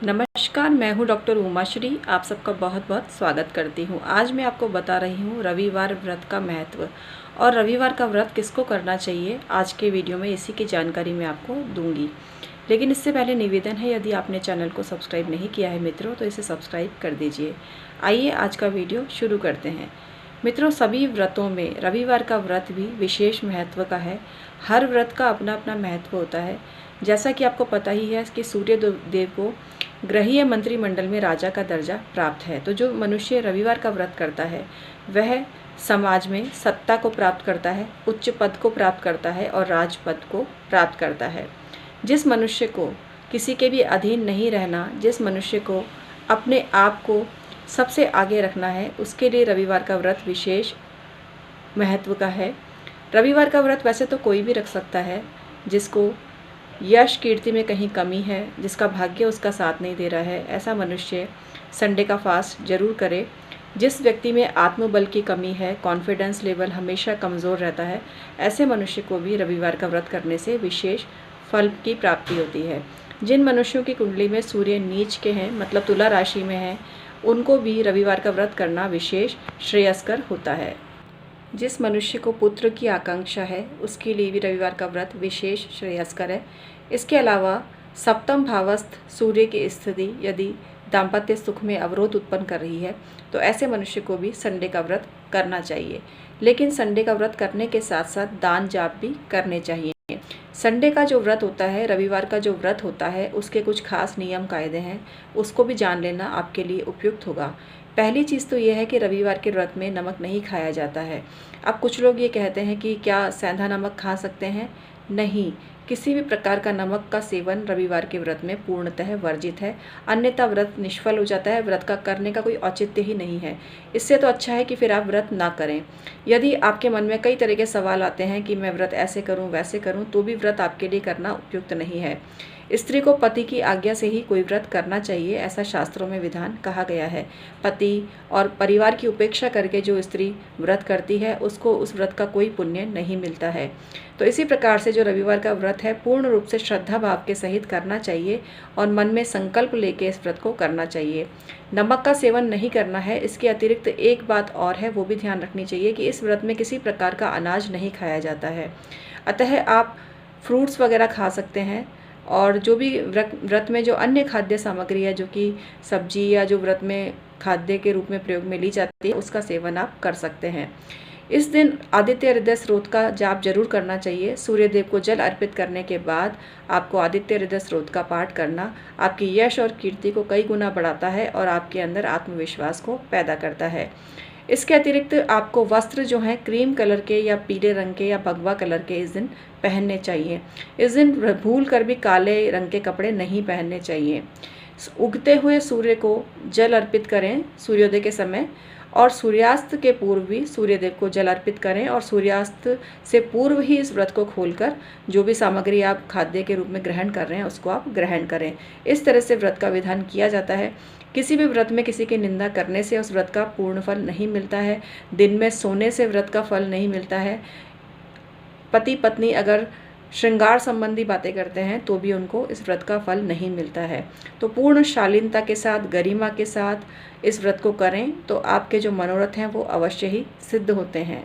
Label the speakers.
Speaker 1: नमस्कार, मैं हूँ डॉक्टर उमाश्री। आप सबका बहुत बहुत स्वागत करती हूँ। आज मैं आपको बता रही हूँ रविवार व्रत का महत्व और रविवार का व्रत किसको करना चाहिए। आज के वीडियो में इसी की जानकारी मैं आपको दूंगी। लेकिन इससे पहले निवेदन है, यदि आपने चैनल को सब्सक्राइब नहीं किया है मित्रों तो इसे सब्सक्राइब कर दीजिए। आइए आज का वीडियो शुरू करते हैं। मित्रों, सभी व्रतों में रविवार का व्रत भी विशेष महत्व का है। हर व्रत का अपना अपना महत्व होता है। जैसा कि आपको पता ही है कि सूर्य देव को ग्रहीय मंत्रिमंडल में राजा का दर्जा प्राप्त है। तो जो मनुष्य रविवार का व्रत करता है वह समाज में सत्ता को प्राप्त करता है, उच्च पद को प्राप्त करता है और राजपद को प्राप्त करता है। जिस मनुष्य को किसी के भी अधीन नहीं रहना, जिस मनुष्य को अपने आप को सबसे आगे रखना है, उसके लिए रविवार का व्रत विशेष महत्व का है। रविवार का व्रत वैसे तो कोई भी रख सकता है, जिसको यश कीर्ति में कहीं कमी है, जिसका भाग्य उसका साथ नहीं दे रहा है, ऐसा मनुष्य संडे का फास्ट जरूर करे। जिस व्यक्ति में आत्मबल की कमी है, कॉन्फिडेंस लेवल हमेशा कमज़ोर रहता है, ऐसे मनुष्य को भी रविवार का व्रत करने से विशेष फल की प्राप्ति होती है। जिन मनुष्यों की कुंडली में सूर्य नीच के हैं, मतलब तुला राशि में है, उनको भी रविवार का व्रत करना विशेष श्रेयस्कर होता है। जिस मनुष्य को पुत्र की आकांक्षा है उसके लिए भी रविवार का व्रत विशेष श्रेयस्कर है। इसके अलावा सप्तम भावस्थ सूर्य की स्थिति यदि दाम्पत्य सुख में अवरोध उत्पन्न कर रही है तो ऐसे मनुष्य को भी संडे का व्रत करना चाहिए। लेकिन संडे का व्रत करने के साथ साथ दान जाप भी करने चाहिए। संडे का जो व्रत होता है, रविवार का जो व्रत होता है, उसके कुछ खास नियम कायदे हैं, उसको भी जान लेना आपके लिए उपयुक्त होगा। पहली चीज़ तो यह है कि रविवार के व्रत में नमक नहीं खाया जाता है। अब कुछ लोग ये कहते हैं कि क्या सेंधा नमक खा सकते हैं? नहीं, किसी भी प्रकार का नमक का सेवन रविवार के व्रत में पूर्णतः वर्जित है, अन्यथा व्रत निष्फल हो जाता है। व्रत का करने का कोई औचित्य ही नहीं है। इससे तो अच्छा है कि फिर आप व्रत ना करें। यदि आपके मन में कई तरह के सवाल आते हैं कि मैं व्रत ऐसे करूं वैसे करूं, तो भी व्रत आपके लिए करना उपयुक्त नहीं है। स्त्री को पति की आज्ञा से ही कोई व्रत करना चाहिए, ऐसा शास्त्रों में विधान कहा गया है। पति और परिवार की उपेक्षा करके जो स्त्री व्रत करती है उसको उस व्रत का कोई पुण्य नहीं मिलता है। तो इसी प्रकार से जो रविवार का व्रत है पूर्ण रूप से श्रद्धा भाव के सहित करना चाहिए और मन में संकल्प लेके इस व्रत को करना चाहिए। नमक का सेवन नहीं करना है। इसके अतिरिक्त एक बात और है, वो भी ध्यान रखनी चाहिए कि इस व्रत में किसी प्रकार का अनाज नहीं खाया जाता है। अतः आप फ्रूट्स वगैरह खा सकते हैं और जो भी व्रत में जो अन्य खाद्य सामग्री है, जो कि सब्जी या जो व्रत में खाद्य के रूप में प्रयोग में ली जाती है, उसका सेवन आप कर सकते हैं। इस दिन आदित्य हृदय स्रोत का जाप जरूर करना चाहिए। सूर्य देव को जल अर्पित करने के बाद आपको आदित्य हृदय स्रोत का पाठ करना आपकी यश और कीर्ति को कई गुना बढ़ाता है और आपके अंदर आत्मविश्वास को पैदा करता है। इसके अतिरिक्त आपको वस्त्र जो हैं क्रीम कलर के या पीले रंग के या भगवा कलर के इस दिन पहनने चाहिए। इस दिन भूल कर भी काले रंग के कपड़े नहीं पहनने चाहिए। उगते हुए सूर्य को जल अर्पित करें सूर्योदय के समय, और सूर्यास्त के पूर्व भी सूर्यदेव को जल अर्पित करें और सूर्यास्त से पूर्व ही इस व्रत को खोलकर जो भी सामग्री आप खाद्य के रूप में ग्रहण कर रहे हैं उसको आप ग्रहण करें। इस तरह से व्रत का विधान किया जाता है। किसी भी व्रत में किसी की निंदा करने से उस व्रत का पूर्ण फल नहीं मिलता है। दिन में सोने से व्रत का फल नहीं मिलता है। पति पत्नी अगर श्रृंगार संबंधी बातें करते हैं तो भी उनको इस व्रत का फल नहीं मिलता है। तो पूर्ण शालीनता के साथ, गरिमा के साथ इस व्रत को करें तो आपके जो मनोरथ हैं वो अवश्य ही सिद्ध होते हैं।